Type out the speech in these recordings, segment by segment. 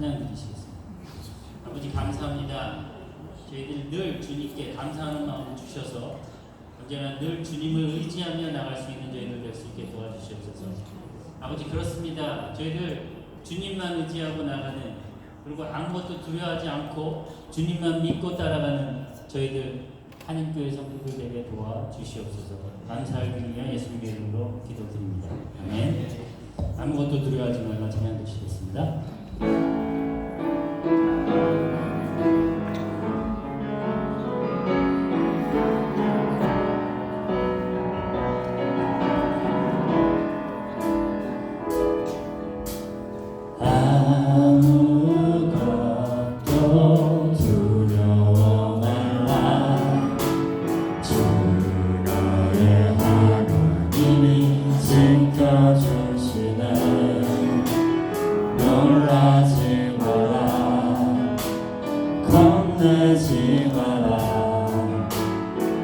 찬양 드리시겠습니다. 아버지 감사합니다. 저희들 늘 주님께 감사하는 마음을 주셔서 언제나 늘 주님을 의지하며 나갈 수 있는 저희들 될 수 있게 도와주시옵소서. 아버지 그렇습니다. 저희들 주님만 의지하고 나가는, 그리고 아무것도 두려워하지 않고 주님만 믿고 따라가는 저희들 한인교회 성도들 되게 도와주시옵소서. 감사를 드리며 예수님의 이름으로 기도드립니다. 아멘. 아무것도 두려워하지 말고 찬양 드리시겠습니다.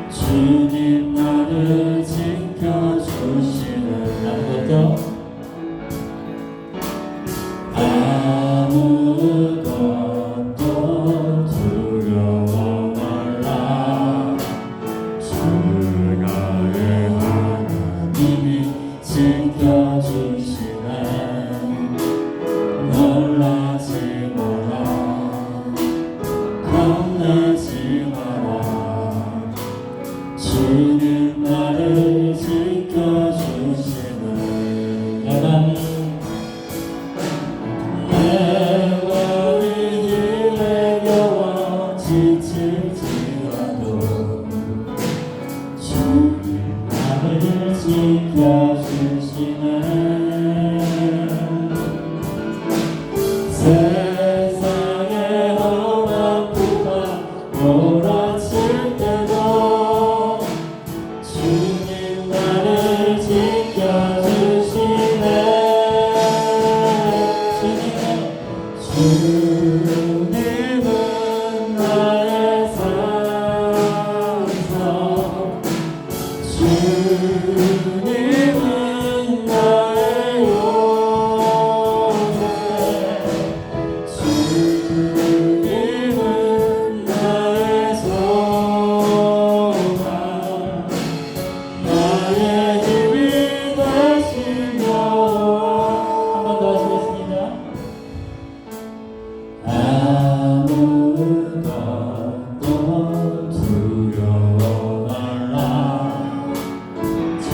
주님 나를 지켜주시는 아무것도 두려워 말라. 주 나의 하나님이 지켜주시네. 놀라지 마라. 겁내지 마라. 주님 나를 지켜주시는 내 맘이 힘에 겨워 지칠지라도 주님 나를 지켜주시네. 세상의 험한 구가 몰아칠 때도 주님 나를 지켜주시네. 주님은 나의 산성, 주님은 나의 요새, 주님은 나의 소망, 나의 힘이 되시며. 한 번 더 하시겠습니다. 아무것도 두려워 말라. 주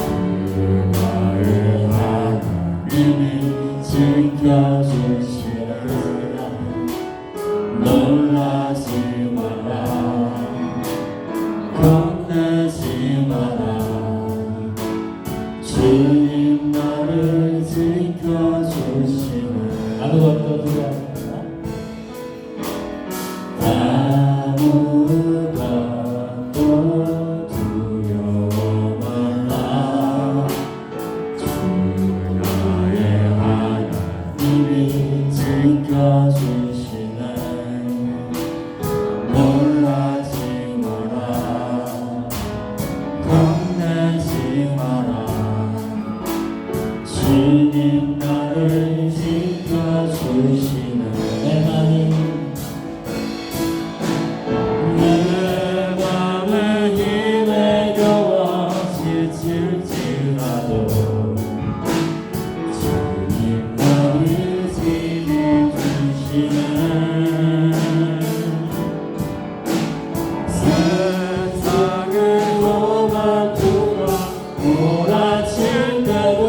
나의 하나님이 지켜주시리라. 놀라지 마라. 겁내지 마라. 주님 나를 지켜주시는 아무것도 두려워 아무것도 두려워 말라. 주 나의 하나님이 지켜주시네. 놀라지 마라. 겁내지 마라. 주님 나를 지켜주시네. 내 맘은 힘에 겨워 지칠지라도 주님 나를 지켜주시네. 세상의 험한 구가 몰아칠 때도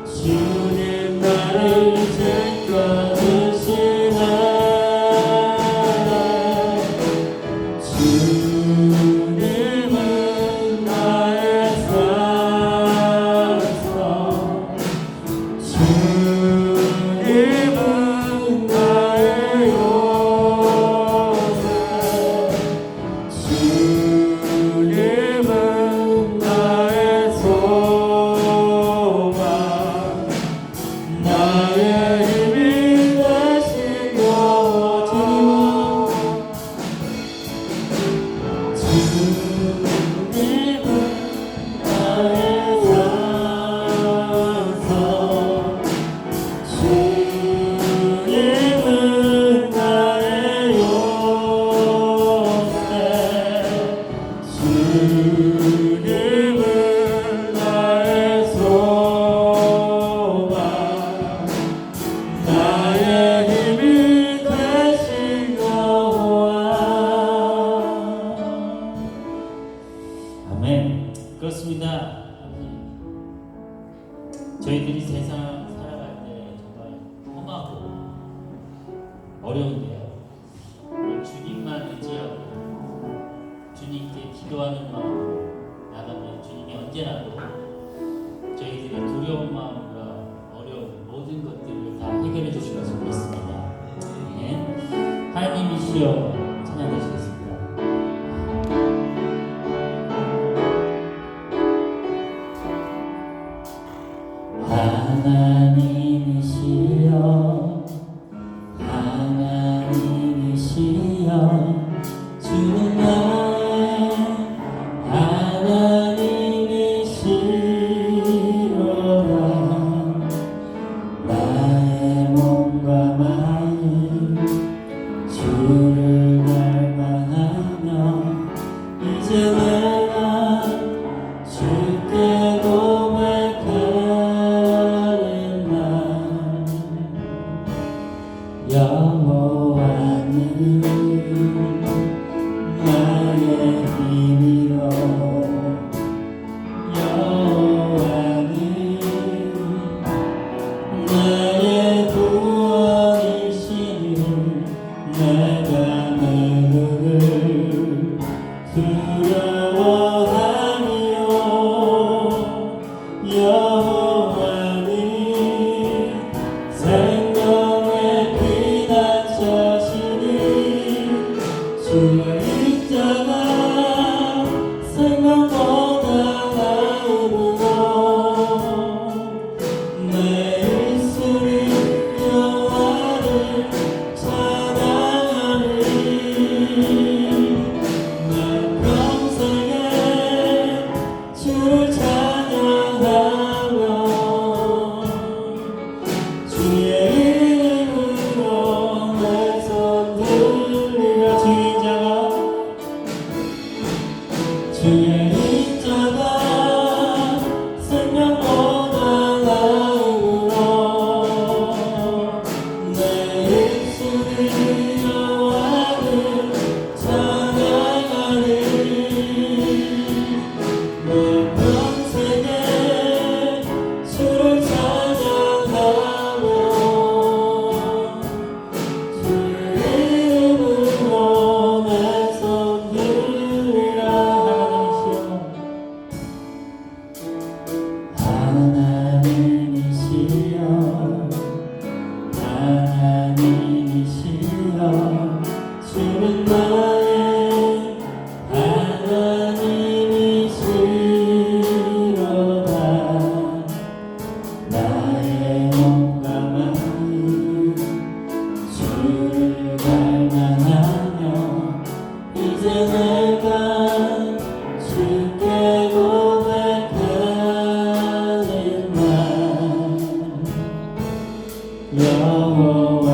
주님 나를 지켜주시네. 주님은 나의 산성, 주님은 어려운데요. 주님만 의지하고 주님께 기도하는 마음으로 나가면 주님이 언제나도 저희들의 두려운 마음과 어려운 모든 것들을 다 해결해 주실 것을 믿습니다. 아멘. 하나님이시여 찬양하시겠습니다. 하나님이시여 하나님이시여 주는 나의 하나님이시로다. 나의 몸과 마음 주를 갈망하며 이제 내가 주께 고백하는 날 여호와는 나의 힘이요 여호와는 나의 구원이시니 내가 누구를 두려워하니요 여호와는 생명의 피난처시니 주의 입자가 생명보다 나음으로 내 입술이 여호와를 찬양하리. 내 평생에 주를 찬양하며 주의 이름으로 내 손 들리라. 주의 입자가 생명보다 나음으로 내 입술이 여호와를 찬양하리. 내 평생에 주를 찬양하며 주의 이름으로 내 손 들리라. 하나님이시여 하나님이시여 주는 나의 하나님이시로다. 나의 몸과 마음 주를 갈망하며 이제 내가 주께 고백하는 날 여호와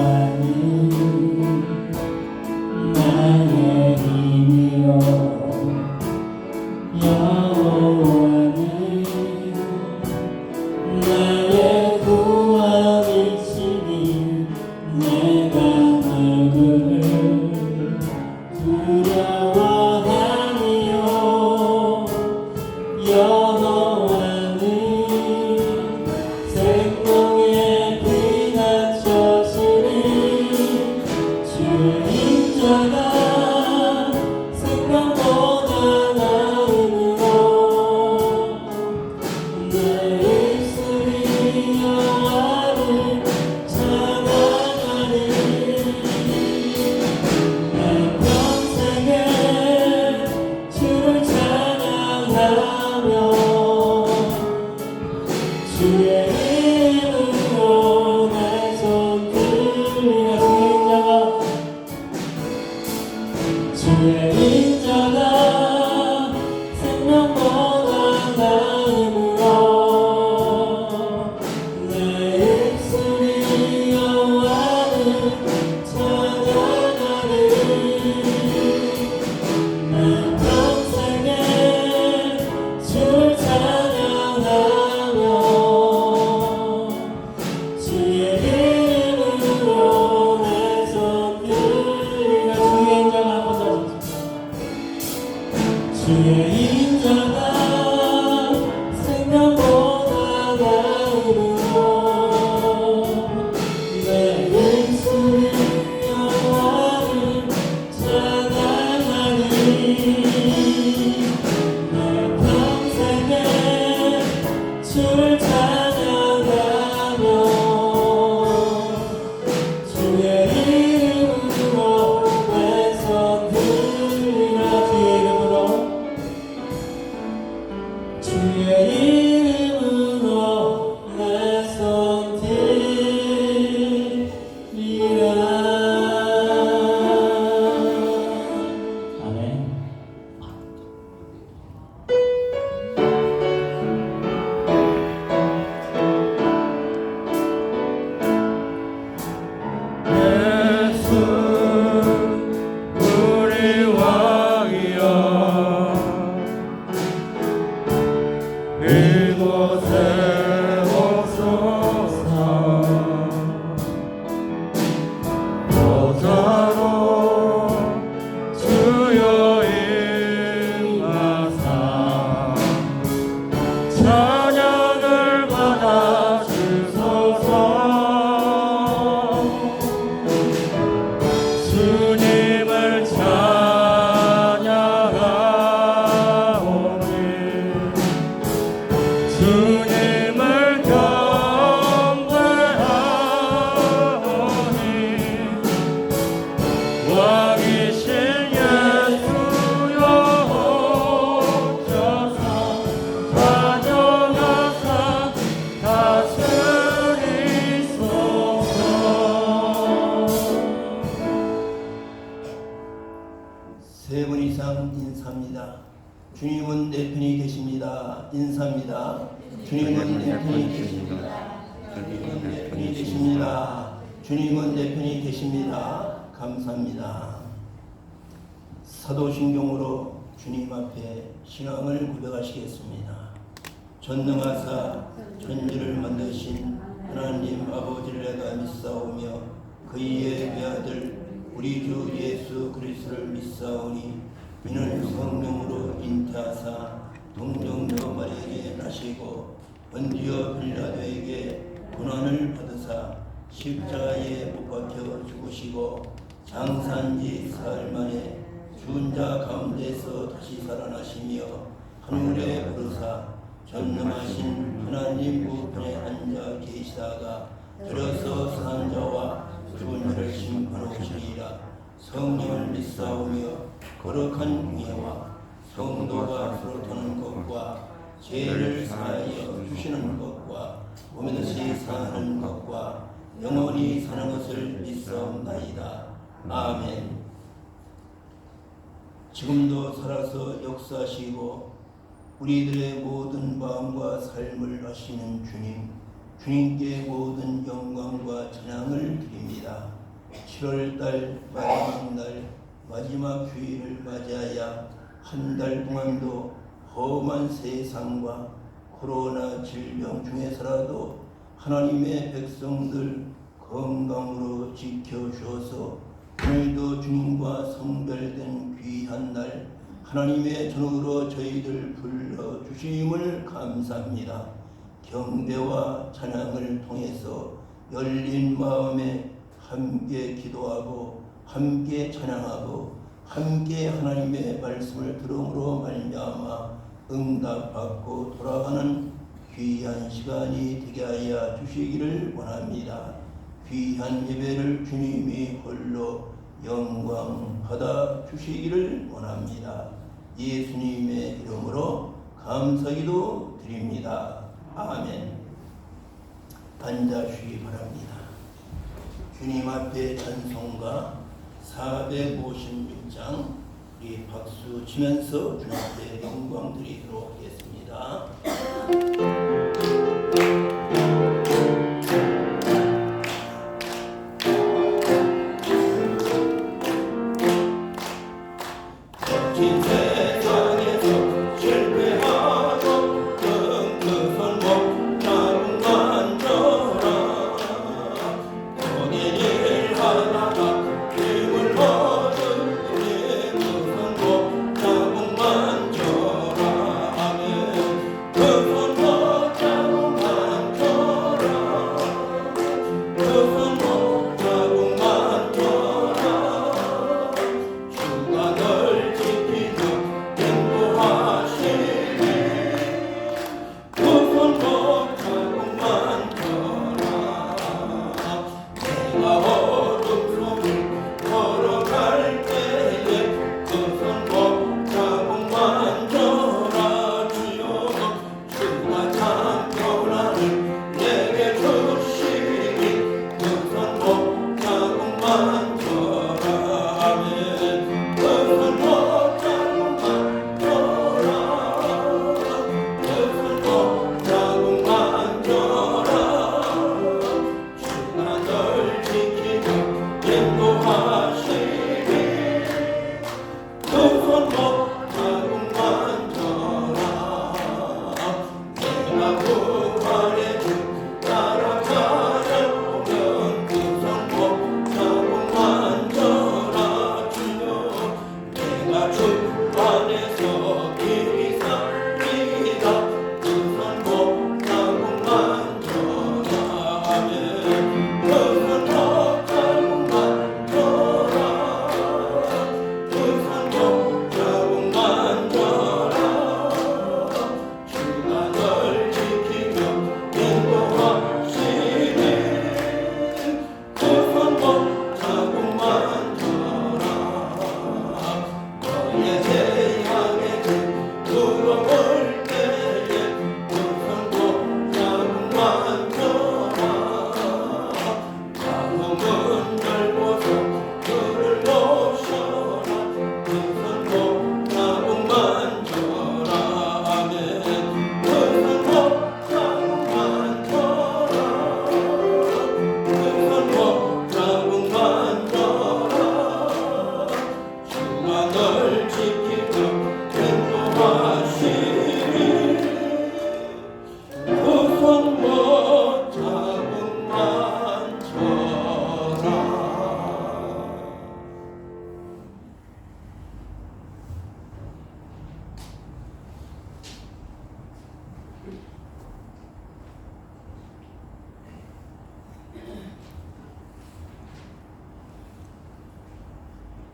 주님 인사합니다. 주님은 내 편이 되십니다. 인사합니다. 주님은 내 편이 되십니다. 주님은 내 편이 되십니다. 주님은 내 편이 되십니다. 감사합니다. 사도신경으로 주님 앞에 신앙을 고백하시겠습니다. 전능하사 천지를 만드신 하나님 아버지를 내가 믿사오며 그의 외아들 우리 주 예수 그리스도를 믿사오니 이는 성령으로 잉태하사 동정녀 마리아에게 나시고 본디오 빌라도에게 고난을 받으사 십자가에 못 박혀 죽으시고 장사한지 사흘 만에 죽은 자 가운데서 다시 살아나시며 하늘에 오르사 전능하신 하나님 우편에 앉아 계시다가 들어서 사는 자와 죽은 자를 심판하시리라. 성령을 믿사오며 거룩한 공예와 성도가 서로 타는 것과 죄를 사하여 주시는 것과 몸에 듯이 사는 것과 영원히 사는 것을 믿사옵나이다. 아멘. 지금도 살아서 역사하시고 우리들의 모든 마음과 삶을 아시는 주님, 주님께 모든 영광과 찬양을 드립니다. 7월달 마지막 날 마지막 휴일을 맞이하여 한 달 동안도 험한 세상과 코로나 질병 중에서라도 하나님의 백성들 건강으로 지켜주어서 오늘도 주님과 성별된 귀한 날 하나님의 전으로 저희들 불러주심을 감사합니다. 경배와 찬양을 통해서 열린 마음에 함께 기도하고 함께 찬양하고 함께 하나님의 말씀을 들음으로 말미암아 응답받고 돌아가는 귀한 시간이 되게 하여 주시기를 원합니다. 귀한 예배를 주님이 홀로 영광 받아 주시기를 원합니다. 예수님의 이름으로 감사기도 드립니다. 아멘. 앉아주시기 바랍니다. 주님 앞에 찬송가 456장 우리 박수 치면서 주님 앞에 영광 드리도록 하겠습니다.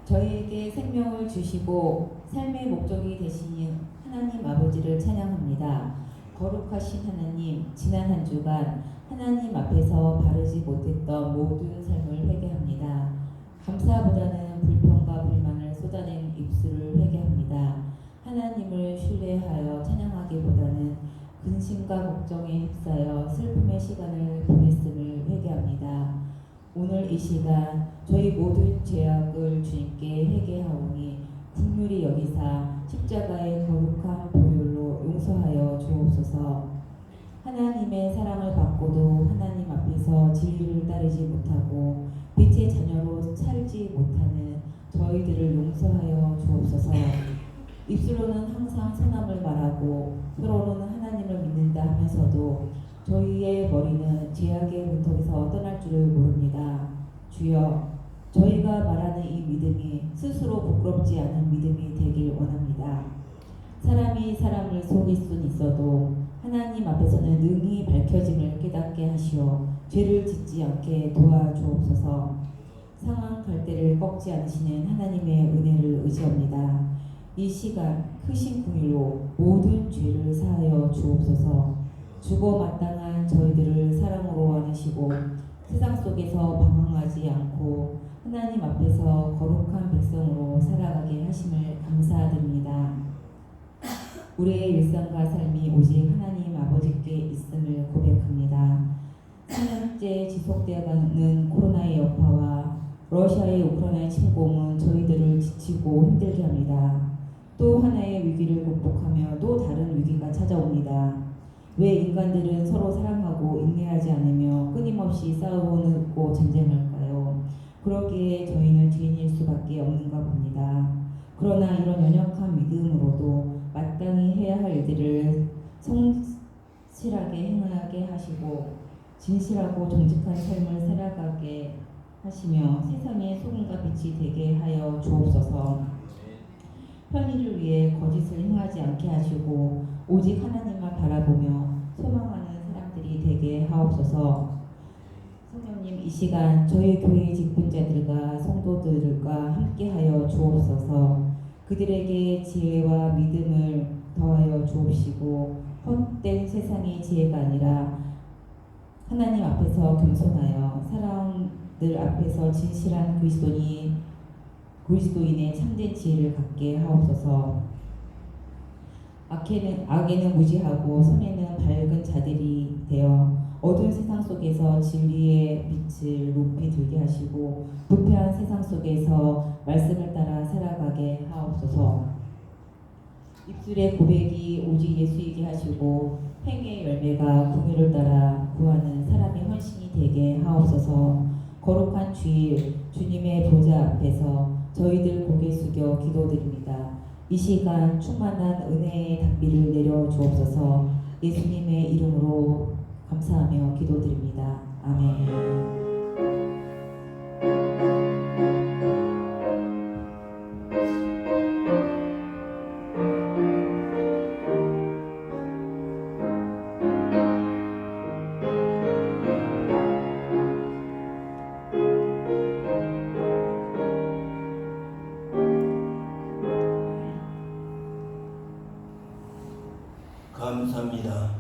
저희에게 생명을 주시고 삶의 목적이 되시는 하나님 아버지를 찬양합니다. 거룩하신 하나님, 지난 한 주간 하나님 앞에서 바르지 못했던 모든 삶을 회개합니다. 감사보다는 불평과 불만을 쏟아낸 입술을 회개합니다. 하나님을 신뢰하여 찬양하기보다는 근심과 걱정에 휩싸여 슬픔의 시간을 보냈음을 회개합니다. 오늘 이 시간 저희 모든 죄악을 주님께 회개하오니 긍휼히 여기사 십자가의 거룩한 보혈로 용서하여 주옵소서. 하나님의 사랑을 받고도 하나님 앞에서 진리를 따르지 못하고 빛의 자녀로 살지 못하는 저희들을 용서하여 주옵소서. 입술로는 항상 선함을 말하고 혀로는 하나님을 믿는다 하면서도 저희의 머리는 죄악의 문턱에서 떠날 줄을 모릅니다. 주여, 저희가 말하는 이 믿음이 스스로 부끄럽지 않은 믿음이 되길 원합니다. 사람이 사람을 속일 순 있어도 하나님 앞에서는 능히 밝혀짐을 깨닫게 하시어 죄를 짓지 않게 도와주옵소서. 상한 갈대를 꺾지 않으시는 하나님의 은혜를 의지합니다. 이 시간 크신 긍휼로 모든 죄를 사하여 주옵소서. 주고 마땅한 저희들을 사랑으로 안으시고 세상 속에서 방황하지 않고 하나님 앞에서 거룩한 백성으로 살아가게 하심을 감사드립니다. 우리의 일상과 삶이 오직 하나님 아버지께 있음을 고백합니다. 3년째 지속되어가는 코로나의 여파와 러시아의 우크라이나 침공은 저희들을 지치고 힘들게 합니다. 또 하나의 위기를 극복하며 또 다른 위기가 찾아옵니다. 왜 인간들은 서로 사랑하고 인내하지 않으며 끊임없이 싸우고 전쟁할까요? 그러기에 저희는 죄인일 수밖에 없는가 봅니다. 그러나 이런 연약한 믿음으로도 마땅히 해야 할 일들을 성실하게 행하게 하시고 진실하고 정직한 삶을 살아가게 하시며 세상의 소금과 빛이 되게 하여 주옵소서. 편의를 위해 거짓을 행하지 않게 하시고 오직 하나님만 바라보며 소망하는 사람들이 되게 하옵소서. 성령님, 이 시간 저희 교회 직분자들과 성도들과 함께하여 주옵소서. 그들에게 지혜와 믿음을 더하여 주옵시고 헛된 세상의 지혜가 아니라 하나님 앞에서 겸손하여 사람들 앞에서 진실한 그리스도인의 참된 지혜를 갖게 하옵소서. 악에는 무지하고 선에는 밝은 자들이 되어 어두운 세상 속에서 진리의 빛을 높이 들게 하시고 부패한 세상 속에서 말씀을 따라 살아가게 하옵소서. 입술의 고백이 오직 예수이게 하시고 행의 열매가 긍휼을 따라 구하는 사람의 헌신이 되게 하옵소서. 거룩한 주일 주님의 보좌 앞에서 저희들 고개 숙여 기도드립니다. 이 시간 충만한 은혜의 단비를 내려 주옵소서. 예수님의 이름으로 감사하며 기도드립니다. 아멘. 감사합니다.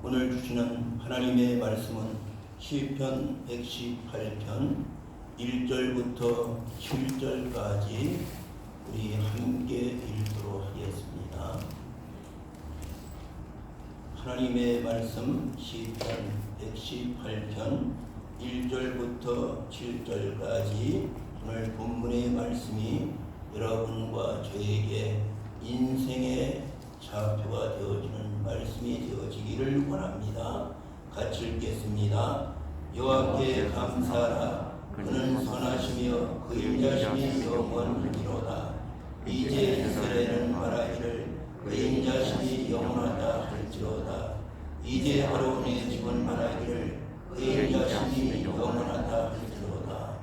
오늘 주시는 하나님의 말씀은 시편 118편 1절부터 7절까지 우리 함께 읽도록 하겠습니다. 하나님의 말씀 시편 118편 1절부터 7절까지 오늘 본문의 말씀이 여러분과 저에게 인생의 좌표가 되어지는 말씀이 되어지기를 원합니다. 같이 읽겠습니다. 여호와께 감사하라. 그는 선하시며 그 인자심이 영원하리로다. 이제 이스라엘은 말하기를 그 인자심이 영원하다 할지로다. 이제 아론의 집은 말하기를 그 인자심이 영원하다 할지로다.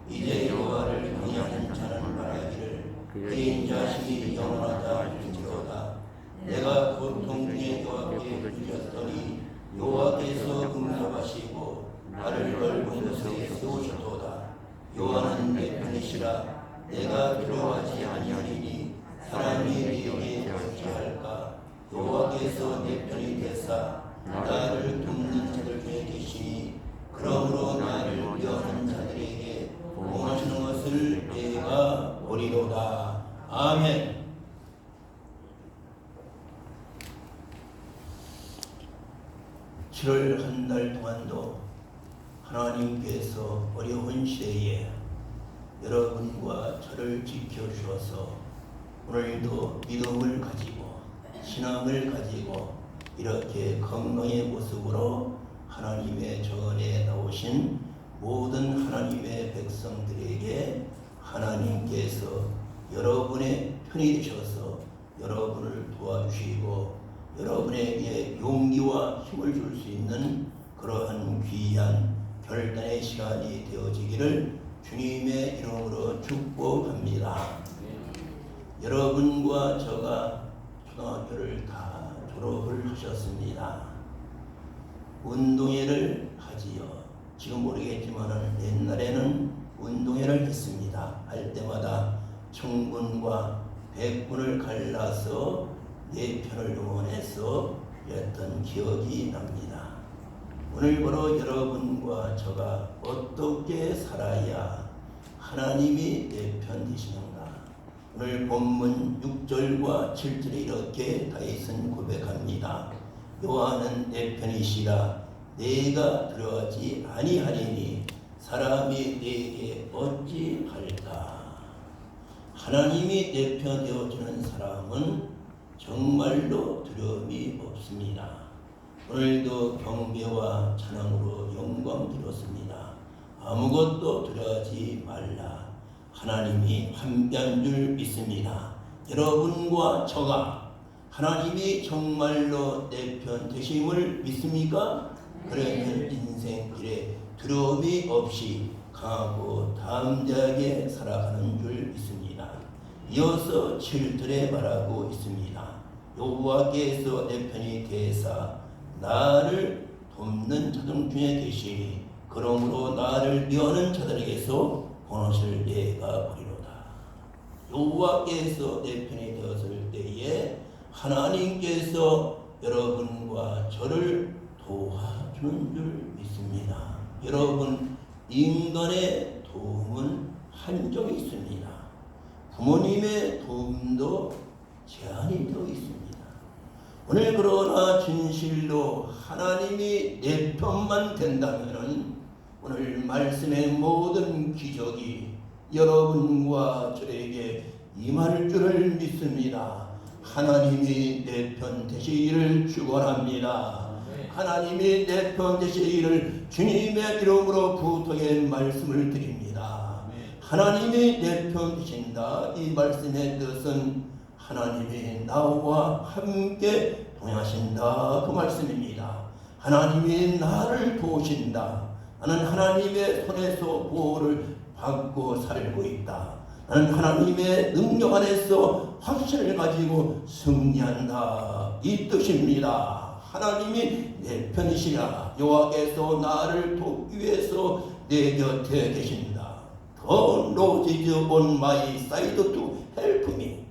이제 여호와를 경외하는 자는 말하기를 그 인자심이 영원하다 할지로다. 내가 고통 중에 여호와께 부르짖었더니 여호와께서 응답하시고 나를 넓은 곳에 세우셨도다. 여호와는 내 편이시라. 내가 두려워하지 아니하리니 사람이 내게 어찌할까. 여호와께서 내 편이 되사 나를 돕는 자들 중에 계시니 그러므로 나를 위하는 자들에게 보응하시는 것을 내가 보리로다. 아멘. 7월 한 달 동안도 하나님께서 어려운 시대에 여러분과 저를 지켜주셔서 오늘도 믿음을 가지고 신앙을 가지고 이렇게 건강의 모습으로 하나님의 전에 나오신 모든 하나님의 백성들에게 하나님께서 여러분의 편이 되셔서 여러분을 도와주시고 여러분에게 용기와 힘을 줄 수 있는 그러한 귀한 결단의 시간이 되어지기를 주님의 이름으로 축복합니다. 여러분과 저가 초등학교를 다 졸업을 하셨습니다. 운동회를 하지요. 지금 모르겠지만 옛날에는 운동회를 했습니다. 할 때마다 청군과 백군을 갈라서 네 편을 응원해서 했던 기억이 납니다. 오늘 바로 여러분과 저가 어떻게 살아야 하나님이 내 편 되시는가. 오늘 본문 6절과 7절에 이렇게 다윗은 고백합니다. 여호와는 내 편이시라 내가 두려워하지 아니하리니 사람이 내게 어찌할까. 하나님이 내 편 되어주는 사람은 정말로 두려움이 없습니다. 오늘도 경배와 찬양으로 영광 드렸습니다. 아무것도 두려워하지 말라. 하나님이 함께한 줄 믿습니다. 여러분과 저가 하나님이 정말로 내 편 되심을 믿습니까? 그러면 인생길에 두려움이 없이 강하고 담대하게 살아가는 줄 믿습니다. 이어서 7절에 말하고 있습니다. 여호와께서 내 편이 되사 나를 돕는 자들 중에 계시니 그러므로 나를 미워하는 자들에게서 본것을 내가 보리로다. 여호와께서 내 편이 되었을 때에 하나님께서 여러분과 저를 도와주는 줄 믿습니다. 여러분, 인간의 도움은 한정이 있습니다. 부모님의 도움도 제한이 되어 있습니다. 오늘 그러나 진실로 하나님이 내 편만 된다면 오늘 말씀의 모든 기적이 여러분과 저에게 임할 줄을 믿습니다. 하나님이 내 편 되시기를 축원합니다. 하나님이 내 편 되시기를 주님의 이름으로 부탁의 말씀을 드립니다. 하나님이 내 편 되신다. 이 말씀의 뜻은 하나님이 나와 함께 동행하신다 그 말씀입니다. 하나님이 나를 도우신다. 나는 하나님의 손에서 보호를 받고 살고 있다. 나는 하나님의 능력 안에서 확신을 가지고 승리한다 이 뜻입니다. 하나님이 내 편이시라. 여호와께서 나를 돕기 위해서 내 곁에 계신다. The Lord is on my side to help me.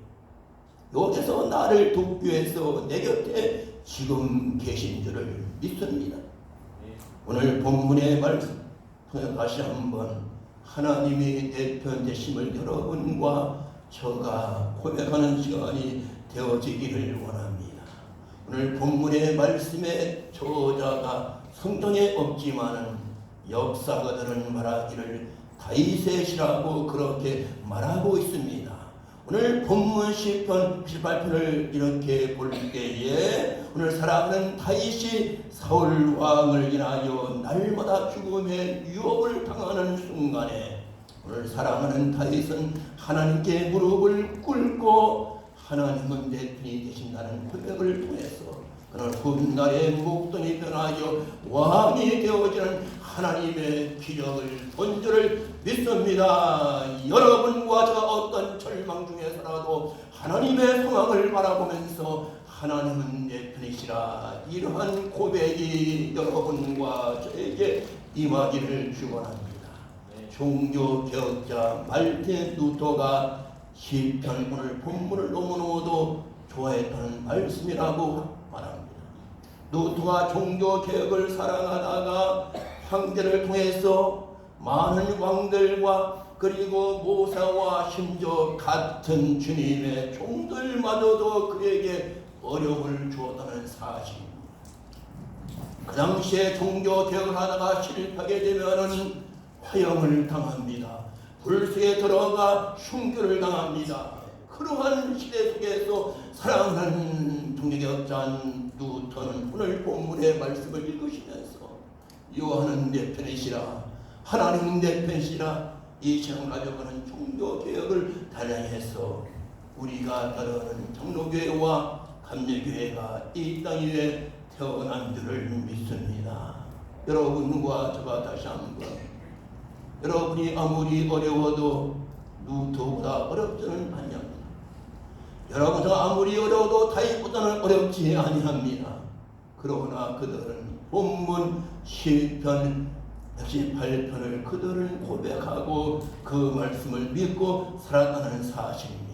여기서 나를 돕기 위해서 내 곁에 지금 계신 줄을 믿습니다. 오늘 본문의 말씀 통해 다시 한번 하나님이 내 편 되심을 여러분과 저가 고백하는 시간이 되어지기를 원합니다. 오늘 본문의 말씀의 저자가 성경에 없지만은 역사가들은 말하기를 다윗의 시라고 그렇게 말하고 있습니다. 오늘 본문 시편 18편을 이렇게 볼 때에 오늘 사랑하는 다윗이 사울 왕을 인하여 날마다 죽음의 유혹을 당하는 순간에 오늘 사랑하는 다윗은 하나님께 무릎을 꿇고 하나님은 내 편이 되신다는 고백을 통해서 그는 훗날의 목동이 변하여 왕이 되어지는 하나님의 기적을 본줄을 믿습니다. 여러분과 저 어떤 절망 중에 살아도 하나님의 소망을 바라보면서 하나님은 내 편이시라 이러한 고백이 여러분과 저에게 임하기를 축원합니다. 종교 개혁자 말틴 루터가 시편 오늘 본문을 너무너무도 좋아했던 말씀이라고 말합니다. 루터가 종교 개혁을 사랑하다가 황제를 통해서 많은 왕들과 그리고 모사와 심지어 같은 주님의 종들마저도 그에게 어려움을 주었다는 사실입니다. 그 당시에 종교 개혁을 하다가 실패하게 되면은 화형을 당합니다. 불수에 들어가 흉교를 당합니다. 그러한 시대 속에서 사랑하는 종교개혁자 루터는 오늘 본문의 말씀을 읽으시면서 여호와는 내 편이시라, 하나님 내 편이시라, 이 시간 가져가는 종교개혁을 단행해서 우리가 따르는 장로교회와 감리교회가 이 땅 위에 태어난 줄을 믿습니다. 여러분과 저가 다시 한번, 여러분이 아무리 어려워도 루터보다 어렵지는 아니합니다. 여러분과 아무리 어려워도 다윗보다는 어렵지 아니합니다. 그러나 그들은 본문 시편 118편을 그들은 고백하고 그 말씀을 믿고 살아가는 사실입니다.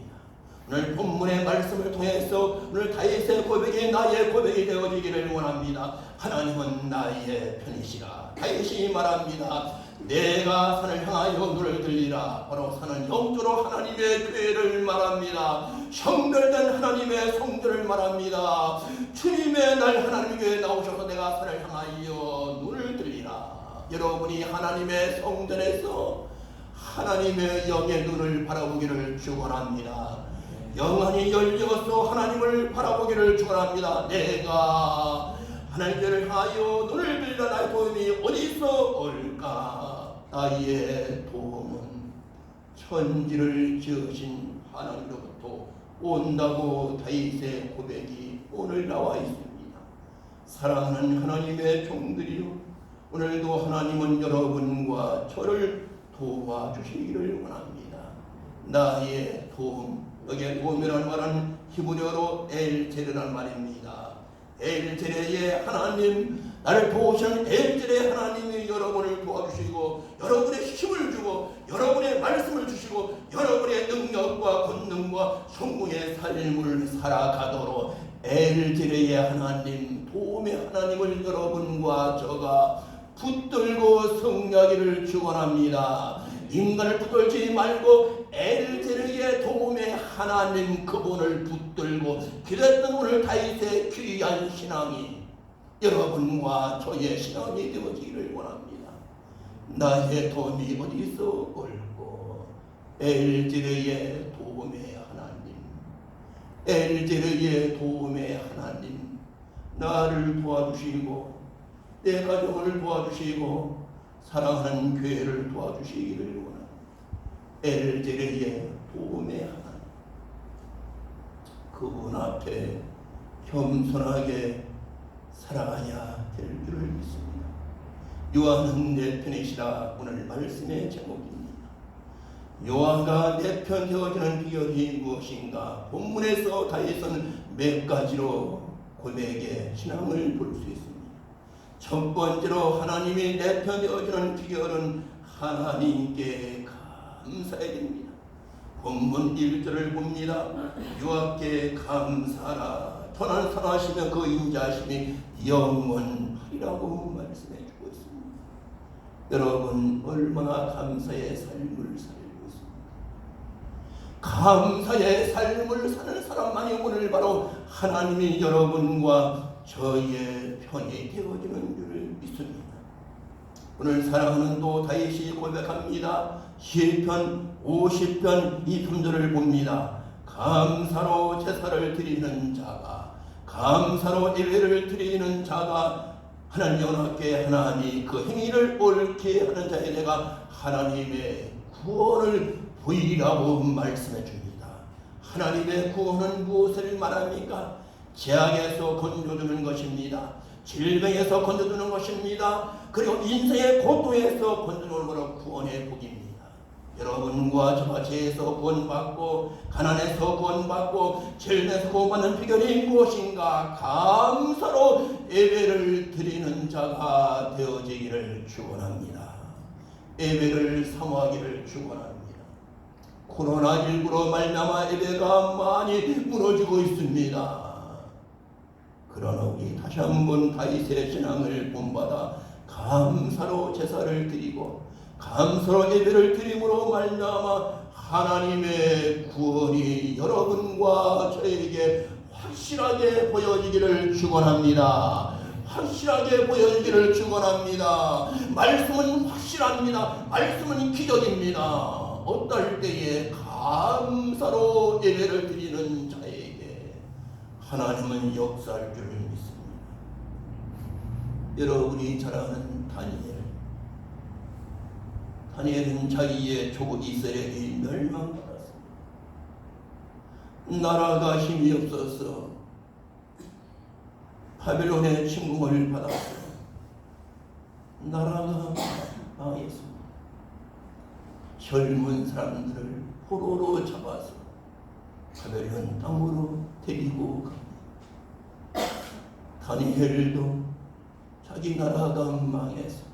오늘 본문의 말씀을 통해서 오늘 다윗의 고백이 나의 고백이 되어지기를 원합니다. 하나님은 나의 편이시라. 다윗이 말합니다. 내가 산을 향하여 눈을 들리라. 바로 산은 영적으로 하나님의 교회를 말합니다. 성별된 하나님의 성도를 말합니다. 주님의 날 하나님의 교회에 나오셔서 내가 산을 향하여 눈을 들리라. 여러분이 하나님의 성전에서 하나님의 영의 눈을 바라보기를 축원합니다. 영안이 열려서 하나님을 바라보기를 축원합니다. 내가 하나님을 하여 눈을 들려 나의 도움이 어디서 올까? 나의 도움은 천지를 지으신 하나님으로부터 온다고 다윗의 고백이 오늘 나와 있습니다. 사랑하는 하나님의 종들이요, 오늘도 하나님은 여러분과 저를 도와주시기를 원합니다. 나의 도움, 여기에 도움이라는 말은 히브리어로 엘제르라는 말입니다. 엘제레의 하나님, 나를 도우시는 엘제레의 하나님이 여러분을 도와주시고 여러분의 힘을 주고 여러분의 말씀을 주시고 여러분의 능력과 권능과 성공의 삶을 살아가도록 엘제레의 하나님, 도움의 하나님을 여러분과 저가 붙들고 승리하기를 축원합니다. 인간을 붙들지 말고 엘제르의 도움의 하나님 그분을 붙들고 기도했던 오늘 다윗의 귀한 신앙이 여러분과 저의 신앙이 되어지기를 원합니다. 나의 도움이 어디서 올고? 엘제르의 도움의 하나님, 엘제르의 도움의 하나님, 나를 도와주시고 내 가족을 도와주시고 사랑하는 교회를 도와주시기를 원합니다. 엘제르의 도움의 하나님, 그분 앞에 겸손하게 살아가야 될 줄을 믿습니다. 여호와는 내 편이시라. 오늘 말씀의 제목입니다. 여호와가 내 편 되어지는 비결이 무엇인가? 본문에서 다윗은 몇 가지로 고백의 신앙을 볼 수 있습니다. 첫 번째로 하나님이 내 편 되어지는 비결은 하나님께 감사해야 됩니다. 본문 1절을 봅니다. 여호와께 감사하라. 선한 선하시며 그 인자하심이 영원하리라고 말씀해 주고 있습니다. 여러분 얼마나 감사의 삶을 살고 있습니까? 감사의 삶을 사는 사람만이 오늘 바로 하나님이 여러분과 저의 편이 되어지는 줄을 믿습니다. 오늘 사랑하는 또 다윗이 고백합니다. 시편 50편 2편들을 봅니다. 감사로 제사를 드리는 자가, 감사로 예배를 드리는 자가 하나님 연합계 하나님 그 행위를 옳게 하는 자에 내가 하나님의 구원을 보이라고 말씀해 줍니다. 하나님의 구원은 무엇을 말합니까? 재앙에서 건져주는 것입니다. 질병에서 건져주는 것입니다. 그리고 인생의 고통에서 건져주는 것으로 구원의 복입니다. 여러분과 저와 죄에서 구원받고 가난에서 구원받고 질병에서 구원받는 비결이 무엇인가? 감사로 예배를 드리는 자가 되어지기를 축원합니다. 예배를 사모하기를 축원합니다. 코로나19로 말미암아 예배가 많이 무너지고 있습니다. 그러나 우리 다시 한번 다윗의 신앙을 본받아 감사로 제사를 드리고 감사로 예배를 드림으로 말미암아 하나님의 구원이 여러분과 저에게 확실하게 보여지기를 축원합니다. 확실하게 보여지기를 축원합니다. 말씀은 확실합니다. 말씀은 기적입니다. 어떨 때에 감사로 예배를 드리는 자에게 하나님은 역사할 줄 믿습니다. 여러분이 잘 아는 다니엘은 자기의 조국 이스라엘이 멸망받았습니다. 나라가 힘이 없어서 바벨론의 침공을 받았어요. 나라가 망했습니다. 젊은 사람들을 포로로 잡아서 바벨론 땅으로 데리고 갑니다. 다니엘도 자기 나라가 망해서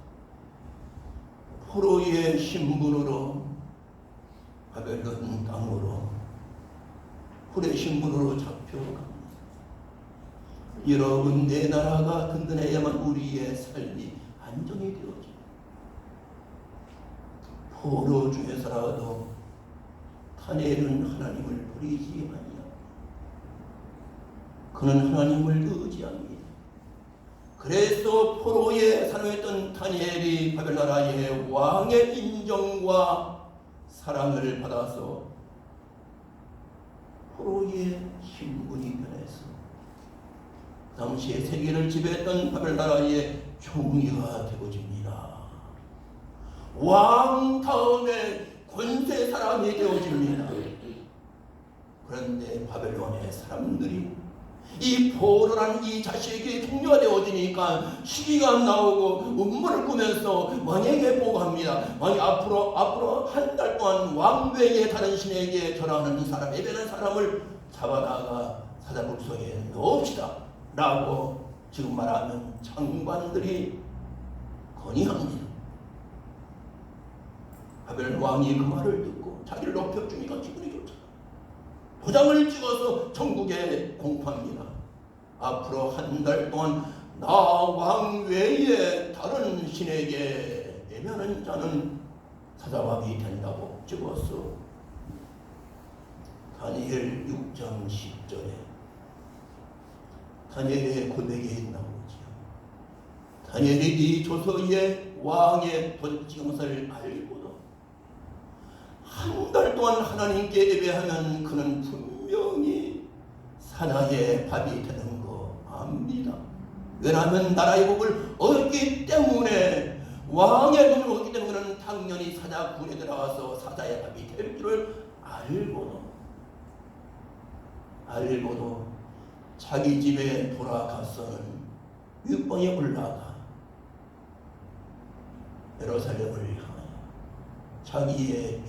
포로의 신분으로 바벨론 땅으로 홀의 신분으로 잡혀갑니다. 여러분, 내 나라가 든든해야만 우리의 삶이 안정이 되어집니다. 포로 중에서라도 다니엘은 하나님을 버리지 아니하고 그는 하나님을 의지합니다. 그래서 포로에 사용했던 다니엘이 바벨 나라의 왕의 인정과 사랑을 받아서 포로의 신분이 변해서 당시에 세계를 지배했던 바벨 나라의 총리가 되어집니다. 왕 다음에 권세 사람이 되어집니다. 그런데 바벨론의 사람들이 이 포로란 이 자식이 총리가 되어지니까 시기가 나오고 음모를 꾸면서 왕에게 보고합니다. 왕이 앞으로 한 달 동안 왕 외에 다른 신에게 절하는 사람, 예배하는 사람을 잡아다가 사자굴소에 넣읍시다 라고 지금 말하면 장관들이 건의합니다. 바벨 왕이 그 말을 듣고 자기를 높여주니까 기분이 좋잖아. 도장을 찍어서 전국에 공포합니다. 앞으로 한 달 동안 나 왕 외에 다른 신에게 예배하는 자는 사자밥이 된다고 찍었어. 다니엘 6장 10절에 다니엘의 고백이 나오죠. 다니엘이 이 조서의 왕의 도적진 것을 알고도 한 달 동안 하나님께 예배하면 그는 분명히 사자의 밥이 되는 거 압니다. 왜냐하면 나라의 복을 얻기 때문에, 왕의 돈을 얻기 때문에 그는 당연히 사자 굴에 들어가서 사자의 밥이 될 줄을 알고도 자기 집에 돌아가서는 윗방에 올라가 예루살렘을 향하여 자기의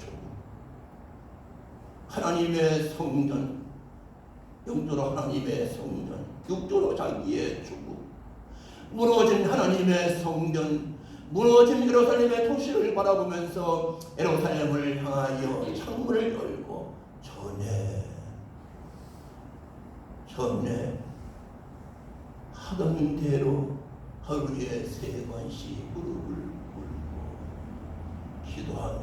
하나님의 성전, 영적으로 하나님의 성전, 육적으로 자기의 주국, 무너진 하나님의 성전, 무너진 예루살렘의 도시를 바라보면서 예루살렘을 향하여 창문을 열고 전에 하던 대로 하루에 3번씩 무릎을 꿇고 기도하며,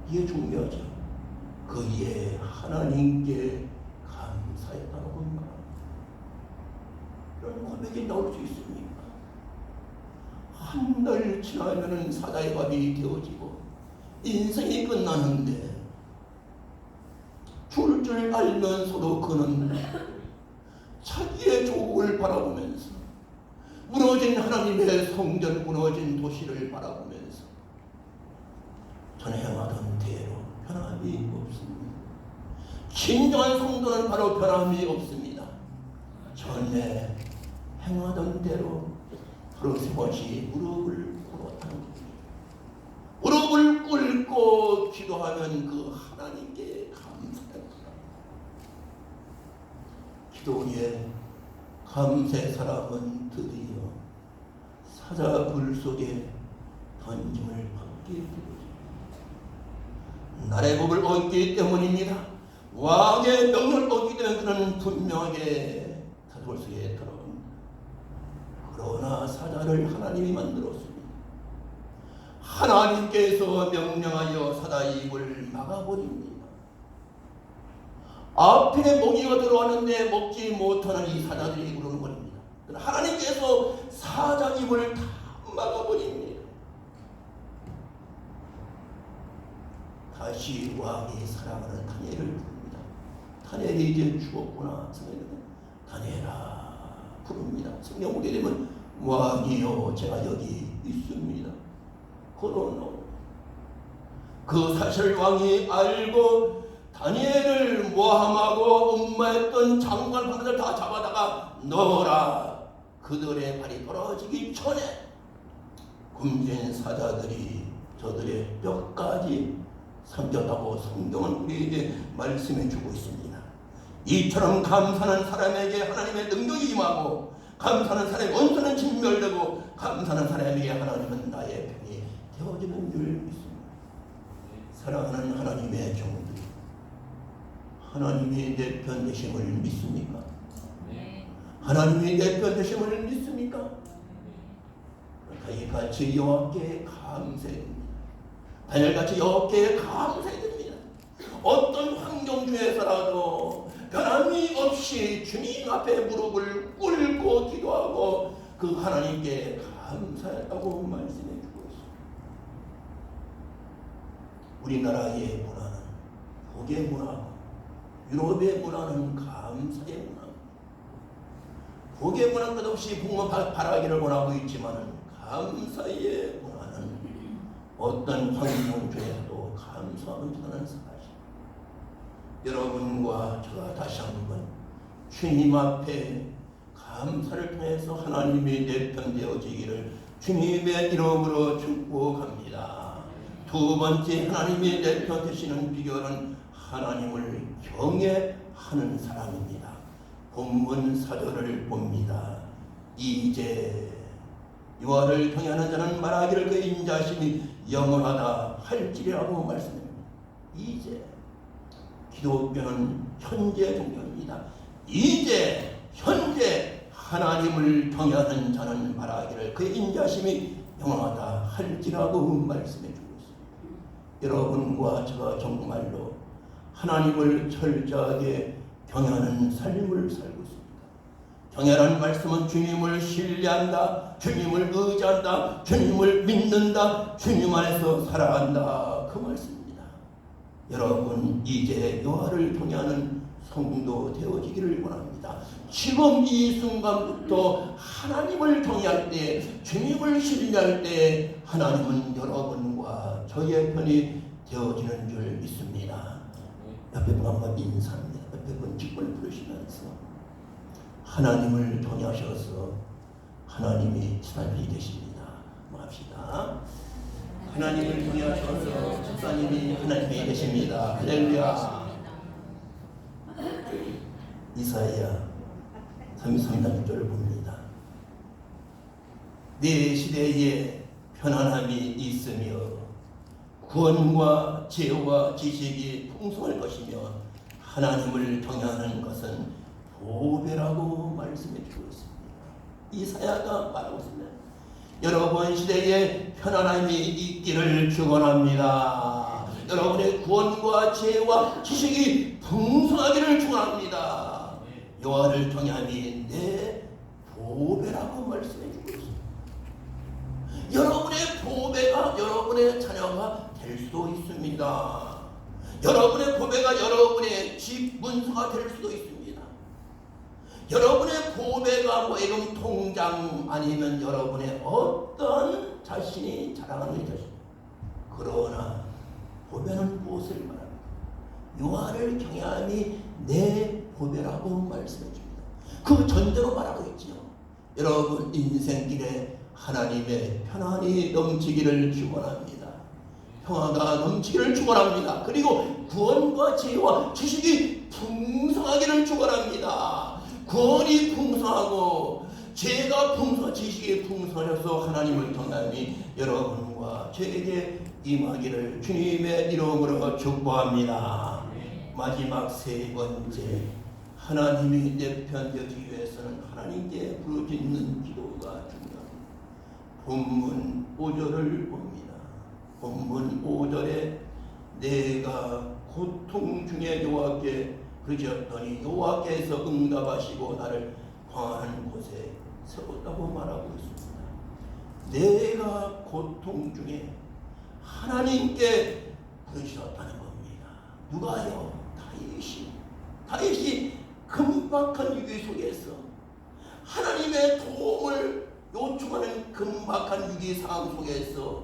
이게 중요하죠. 그의 하나님께 감사했다고 말합니다. 이런 고백이 나올 수 있습니까? 한 달 지나면은 사자의 밥이 되어지고 인생이 끝나는데 줄 알면서도 그는 자기의 조국을 바라보면서, 무너진 하나님의 성전, 무너진 도시를 바라보면서 전에 행하던 대로 변함이 없습니다. 진정한 성도는 바로 변함이 없습니다. 전에 행하던 대로 하루 3번씩 무릎을 꿇었다는 겁니다. 무릎을 꿇고 기도하면 그 하나님께 감사합니다. 기도에 감사의 사람은 드디어 사자굴 속에 던짐을 받습니다. 나라의 법을 얻기 때문입니다. 왕의 명령을 얻기 때문에 그는 분명하게 사도월 속에 들어갑니다. 그러나 사자를 하나님이 만들었습니다. 하나님께서 명령하여 사자 입을 막아버립니다. 앞에 먹이가 들어왔는데 먹지 못하는 이 사자들이 입으로 버립니다. 하나님께서 사자 입을 다 막아버립니다. 다시 왕이 사랑하는 다니엘을 부릅니다. 다니엘이 이제 죽었구나. 다니엘아 부릅니다. 성경 보게 되면 왕이요 제가 여기 있습니다. 그러나 그 사실 왕이 알고 다니엘을 모함하고 음모했던 장관 관리들 다 잡아다가 넣어라. 그들의 발이 떨어지기 전에 굶주린 사자들이 저들의 뼈까지 삼켰다고 성경은 우리에게 말씀해 주고 있습니다. 이처럼 감사하는 사람에게 하나님의 능력이 임하고 감사하는 사람의 원수는 진멸되고 감사하는 사람에게 하나님은 나의 편이 되어지는 줄 믿습니다. 사랑하는 하나님의 종들, 하나님이 내 편 되심을 믿습니까? 하나님이 내 편 되심을 믿습니까? 같이 여호와께 감사해야 됩니다. 다니엘같이 여호와께 감사해야 됩니다. 어떤 환경 중에서라도 변함이 없이 주님 앞에 무릎을 꿇고 기도하고 그 하나님께 감사했다고 말씀해 주고 있습니다. 우리나라의 문화는 복의 문화고 유럽의 문화는 감사의 문화. 복의 문화는 끝없이 복만 바라기를 원하고 있지만 감사의 문화는 어떤 환경 중에서도 감사하면 되는 사실. 여러분과 제가 다시 한번 주님 앞에 감사를 통해서 하나님이 내 편 되어지기를 주님의 이름으로 축복합니다. 두 번째 하나님이 내 편 되시는 비결은 하나님을 경외하는 사람입니다. 본문 4절을 봅니다. 이제 여호와를 경외하는 자는 말하기를 그 인자심이 영원하다 할지라고 말씀합니다. 이제 기독교는 현재 종교입니다. 이제 현재 하나님을 경외하는 자는 말하기를 그 인자심이 영원하다 할지라고 말씀해 주고 있습니다. 여러분과 제가 정말로 하나님을 철저하게 경외하는 삶을 살고 있습니다. 경외라는 말씀은 주님을 신뢰한다, 주님을 의지한다, 주님을 믿는다, 주님 안에서 살아간다 그 말씀입니다. 여러분 이제 여호와를 경외하는 성도 되어지기를 원합니다. 지금 이 순간부터 하나님을 경외할 때, 주님을 신뢰할 때 하나님은 여러분과 저의 편이 되어지는 줄 믿습니다. 옆에 분 한번 인사합니다. 옆에 분 직분을 부르시면서 하나님을 경외하셔서 하나님이 집사님이 되십니다. 합시다. 하나님을 경외하셔서 집사님이 하나님이 되십니다. 할렐루야. 이사야 33장 6절을 봅니다. 내 시대에 편안함이 있으며 구원과 지혜와 지식이 풍성할 것이며 하나님을 경외하는 것은 보배라고 말씀해 주고 있습니다. 이사야가 말하고 있습니다. 여러분 시대에 편안함이 있기를 축원합니다. 여러분의 구원과 지혜와 지식이 풍성하기를 축원합니다. 여호와를 경외함이 내 보배라고 말씀해 주고 있습니다. 여러분의 보배가 여러분의 자녀가 될 수도 있습니다. 여러분의 보배가 여러분의 집 문서가 될 수도 있습니다. 여러분의 보배가 모금 통장 아니면 여러분의 어떤 자신이 자랑하는 자신. 그러나 보배는 무엇을 말합니까? 여호와를 경외함이 내 보배라고 말씀해 줍니다. 그 전제로 말하고 있지요. 여러분 인생길에 하나님의 평안이 넘치기를 축원합니다. 평화가 넘치기를 축원합니다. 그리고 구원과 지혜와 지식이 풍성하기를 축원합니다. 구원이 풍성하고 지혜가 풍성하고 지식이 풍성하셔서 하나님을 경외함이 여러분 여러분과 저에게 임하기를 주님의 이름으로 축복합니다. 마지막 세 번째, 하나님이 내 편 되기 위해서는 하나님께 부르짖는 기도가 중요합니다. 본문 5절을 봅니다. 본문 5절에 내가 고통 중에 여호와께 부르짖었더니 여호와께서 응답하시고 나를 광활한 곳에 세웠다고 말하고 있습니다. 내가 고통 중에 하나님께 부르짖었다는 겁니다. 누가요? 다윗이 금박한 위기 속에서 하나님의 도움을 요청하는 금박한 위기 상황 속에서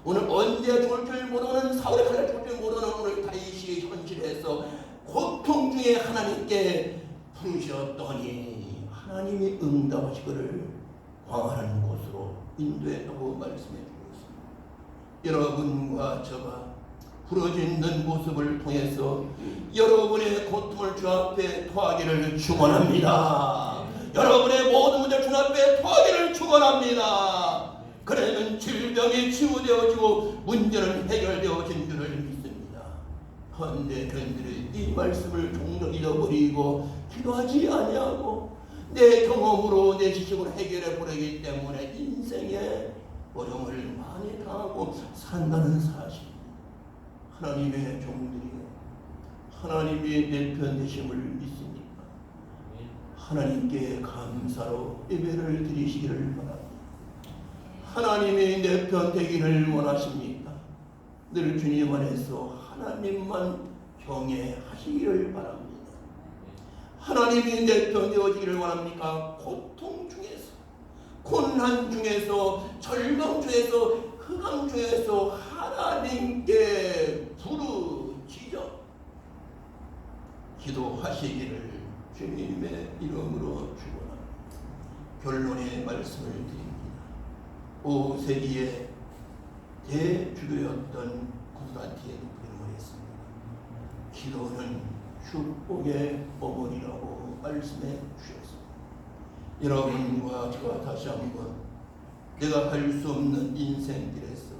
오늘 언제 죽을 줄 모르는, 사울의 칼에 죽을 줄 모르는 오늘 다윗이 현실에서 고통 중에 하나님께 부르셨더니 하나님이 응답하시기를 광활한 곳으로 인도했다고 말씀해 주고 있습니다. 여러분과 저가 부러지는 모습을 통해서 여러분의 고통을 주 앞에 토하기를 축원합니다. 여러분의 모든 문제를 주 앞에 토하기를 축원합니다. 그러면 질병이 치유되어지고 문제는 해결되어진 줄을 믿습니다. 그런데 그들이 이 말씀을 종종 잃어버리고 기도하지 아니하고 내 경험으로 내 지식으로 해결해 보려기 때문에 인생에 어려움을 많이 당하고 산다는 사실. 하나님의 종들이요, 하나님이 내 편 되심을 믿습니까? 하나님께 감사로 예배를 드리시기를 바랍니다. 하나님이 내 편 되기를 원하십니까? 늘 주님 안에서 하나님만 경외하시기를 바랍니다. 하나님이 내 편 되어지기를 원합니까? 고통 중에서, 고난 중에서, 절망 중에서, 흑암 중에서 하나님께 부르짖어 기도하시기를 주님의 이름으로 축원합니다. 결론의 말씀을 드립니다. 5세기의 대주교였던 콘스탄티노플이 했습니다. 기도는 축복의 어머니라고 말씀해 주셨습니다. 여러분과 저와 다시 한번 내가 갈 수 없는 인생길에서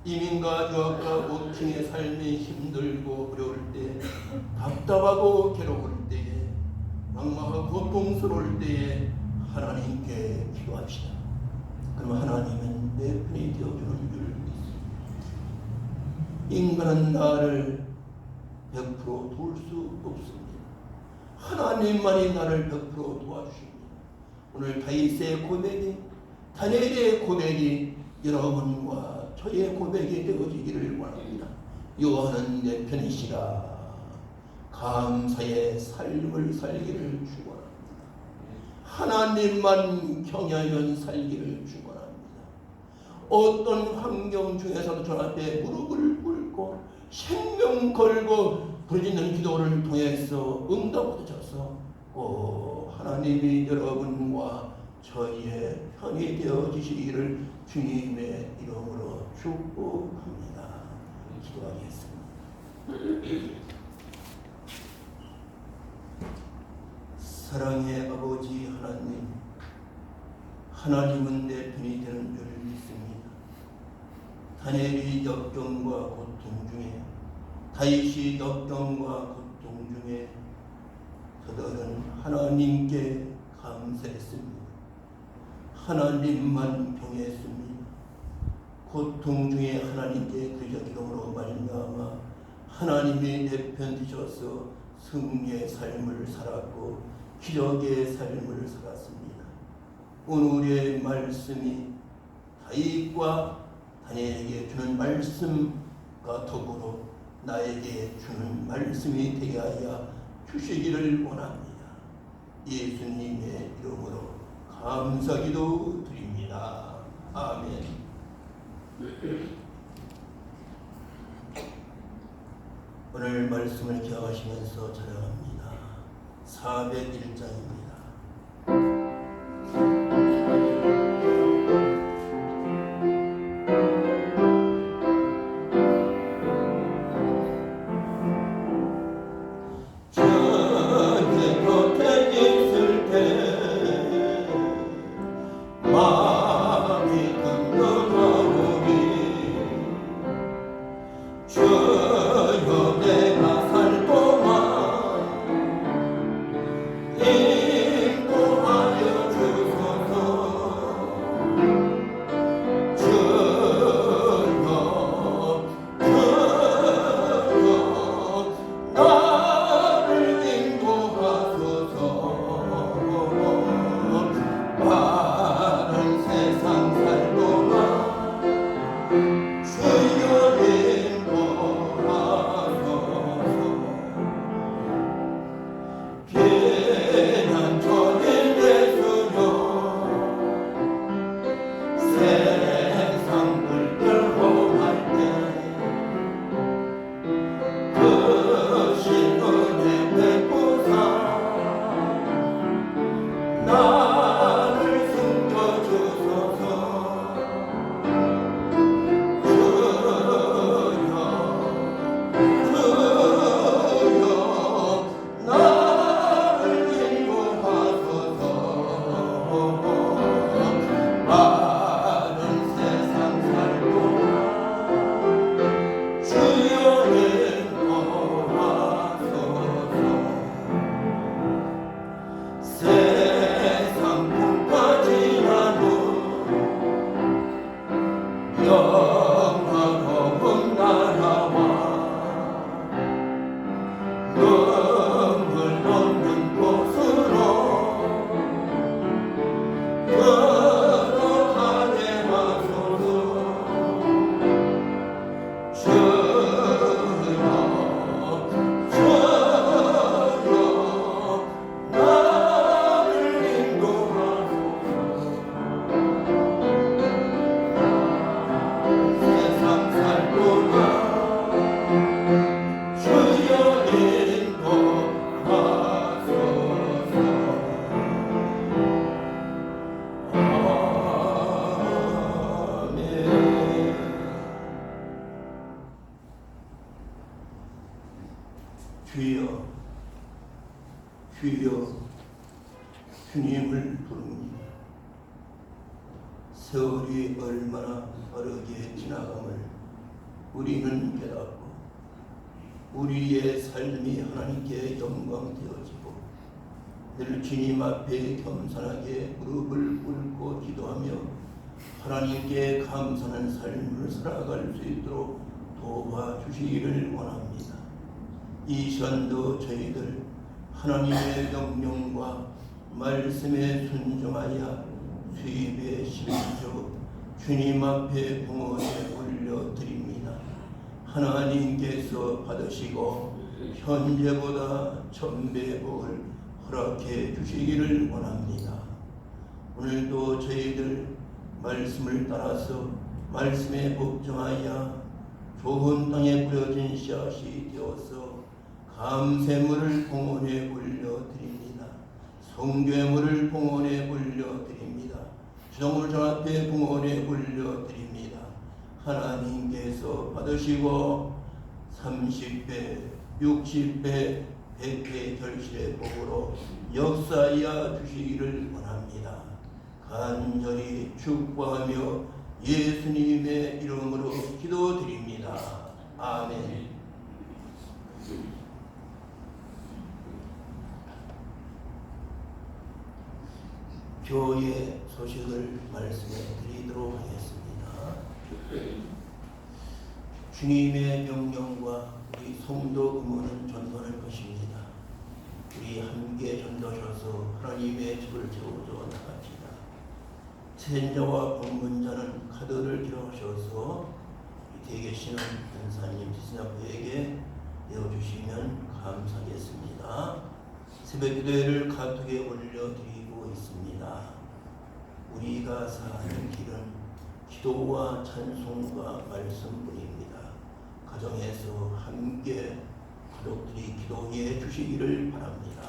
이민과 유학과 고통의 삶이 힘들고 어려울 때, 답답하고 괴로울 때에, 막막하고 고통스러울 때에 하나님께 기도합시다. 그럼 하나님은 내 편이 되어주는 줄 믿습니다. 인간은 나를 100% 도울 수 없습니다. 하나님만이 나를 100% 도와주십니다. 오늘 다윗의 고백이, 다니엘의 고백이 여러분과 저의 고백이 되어지기를 원합니다. 여호와는 내 편이시라. 감사의 삶을 살기를 축원합니다. 하나님만 경외하면 살기를 축원합니다. 어떤 환경 중에서도 저 앞에 무릎을 꿇고 생명 걸고 부르짖는 기도를 통해서 응답 얻으셔서 하나님이 여러분과 저희의 편이 되어지시기를 주님의 이름으로 축복합니다. 기도하겠습니다. 사랑의 아버지 하나님, 하나님은 내 편이 되는 줄 믿습니다. 다니엘이 역경과 고통 중에, 다윗이 역경과 고통 중에 그들은 하나님께 감사했습니다. 하나님만 경외했습니다. 고통 중에 하나님께 그리스도로 말미암아 하나님이 내 편 되셔서 승리의 삶을 살았고 기적의 삶을 살았습니다. 오늘의 말씀이 다윗과 다니엘에게 주는 말씀과 더불어 나에게 주는 말씀이 되게 하여 주시기를 원합니다. 예수님의 이름으로 감사기도 드립니다. 아멘. 오늘 말씀을 기억하시면서 찬양합니다. 401장입니다. 마음이 큰 너 주여, 주여, 주님을 부릅니다. 세월이 얼마나 빠르게 지나감을 우리는 깨닫고 우리의 삶이 하나님께 영광 되어지고 늘 주님 앞에 겸손하게 무릎을 꿇고 기도하며 하나님께 감사하는 삶을 살아갈 수 있도록 도와주시기를 원합니다. 이 시간도 저희들 하나님의 명령과 말씀에 순종하여 수입의 심지어 주님 앞에 봉헌에 올려드립니다. 하나님께서 받으시고 현재보다 천배 복을 허락해 주시기를 원합니다. 오늘도 저희들 말씀을 따라서 말씀에 복종하여 좋은 땅에 뿌려진 씨앗이 되어서 감새물을 봉헌에 올려드립니다. 성죄물을 봉헌에 올려드립니다. 주정물 전 앞에 봉헌에 올려드립니다. 하나님께서 받으시고 30배, 60배, 100배 결실의 복으로 역사하여 주시기를 원합니다. 간절히 축복하며 예수님의 이름으로 기도드립니다. 아멘. 교회 소식을 말씀해 드리도록 하겠습니다. 주님의 명령과 우리 성도 의무는 전도할 것입니다. 우리 함께 전도하셔서 하나님의 집을 세워져 나갑시다. 세자와 방문자는 카드를 기록하셔서 뒤에 계시는 권사님, 지신자부에게 내어주시면 감사하겠습니다. 새벽기도회를 카톡에 올려드리고 있습니다. 우리가 사는 길은 기도와 찬송과 말씀뿐입니다. 가정에서 함께 가족들이 기도해 주시기를 바랍니다.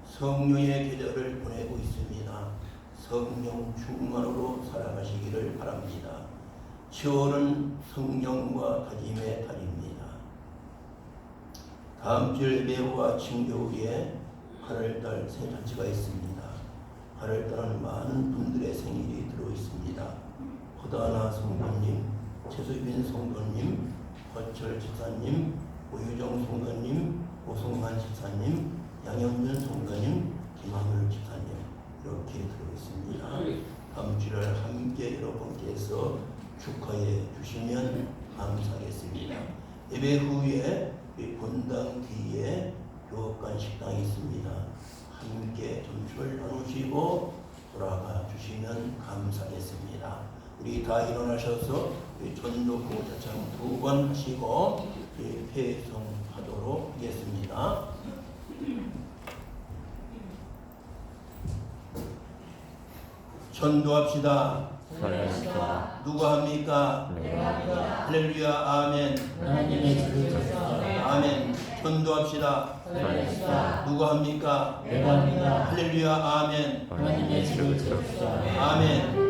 성령의 계절을 보내고 있습니다. 성령 충만으로 살아가시기를 바랍니다. 10월은 성령과 다짐의 달입니다. 다음 주 예배와 친교 후에 8월달 생잔치가 있습니다. 8월달은 많은 분들의 생일이 들어있습니다. 허다나 성도님, 최수빈 성도님, 허철 집사님, 오유정 성도님, 오성만 집사님, 양영준 성도님, 김하물 집사님 이렇게 들어있습니다. 다음 주를 함께 여러분께서 축하해 주시면 감사하겠습니다. 예배 후에 본당 뒤에 교업관 식당이 있습니다. 함께 점심을 나누시고 돌아가 주시면 감사하겠습니다. 우리 다 일어나셔서 전도 구호자창 2번 하시고 회성하도록 하겠습니다. 전도합시다. 살아있다. 누가 합니까? 내가 합니다. 할렐루야. 아멘. 하나님의 집을 세우자. 아멘. 전도합시다. 살아있다. 누가 합니까? 내가 합니다. 할렐루야. 아멘. 하나님의 집을 세우자. 아멘.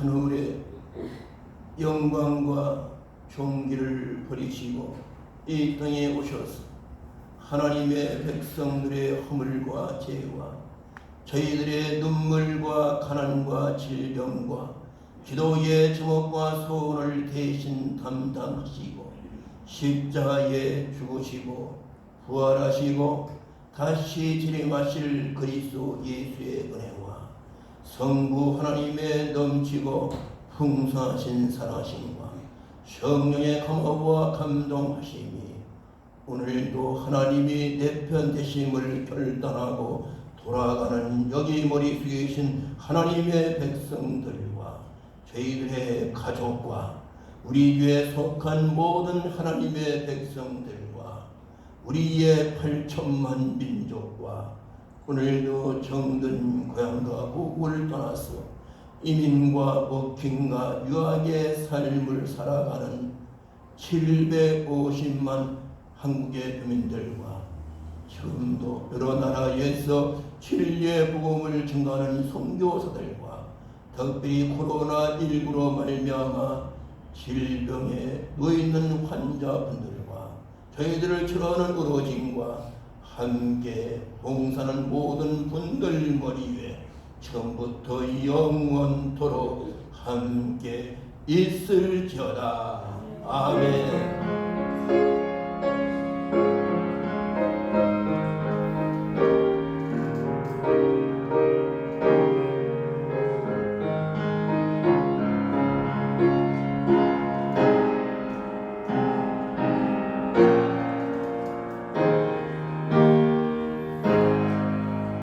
하늘의 영광과 존귀를 버리시고 이 땅에 오셔서 하나님의 백성들의 허물과 죄와 저희들의 눈물과 가난과 질병과 기도의 제목과 소원을 대신 담당하시고 십자가에 죽으시고 부활하시고 다시 재림하실 그리스도 예수의 은혜와 성부 하나님의 넘치고 풍성하신 사랑하심과 성령의 감화와 감동하심이 오늘도 하나님이 내 편 되심을 결단하고 돌아가는 여기 머릿속에 계신 하나님의 백성들과 저희들의 가족과 우리 교회에 속한 모든 하나님의 백성들과 우리의 8천만 민족과 오늘도 정든 고향과 고국을 떠나서 이민과 먹힘과 유학의 삶을 살아가는 750만 한국의 교민들과 지금도 여러 나라에서 진리의 복음을 증거하는 선교사들과 특별히 코로나19로 말미암아 질병에 누워있는 환자분들과 저희들을 치료하는 의료진과 함께 봉사하는 모든 분들 머리 위에 지금부터 영원토록 함께 있을지어다. 아멘.